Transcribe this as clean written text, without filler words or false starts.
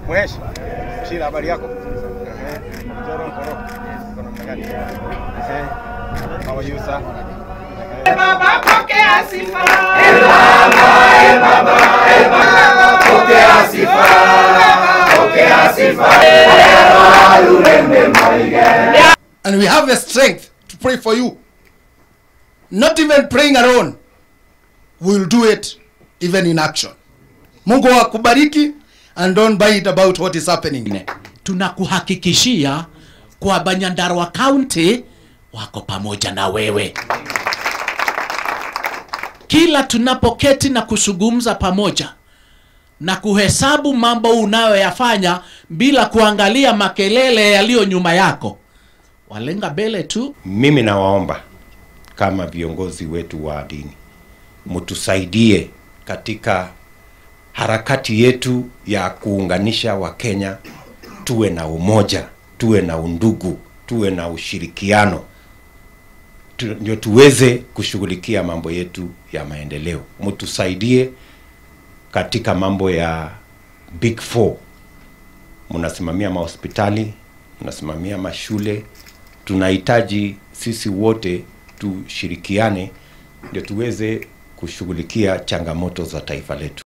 Mweshi, shida habari yako? Njoro koro. Kuna mnagani? How are you, sir? Baba pokea sifa. Baba pokea sifa. Pokea sifa. And we have the strength to pray for you. Not even praying alone. We will do it even in action. Mungu akubariki, and don't bite about what is happening. Tunakuhakikishia kwa Nyandarua County wako pamoja na wewe. Kila tunapoketi na kusungumza pamoja na kuhesabu mambo unayoyafanya bila kuangalia makelele yaliyo nyuma yako, walenga mbele tu. Mimi nawaomba kama viongozi wetu wa dini, mtusaidie katika harakati yetu ya kuunganisha Wakenya, tuwe na umoja, tuwe na undugu, tuwe na ushirikiano, ndio tuweze kushughulikia mambo yetu ya maendeleo. Mtusaidie katika mambo ya Big Four. Mnasimamia mahospitali, mnasimamia mashule. Tunahitaji sisi wote tushirikiane ndio tuweze kushughulikia changamoto za taifa letu.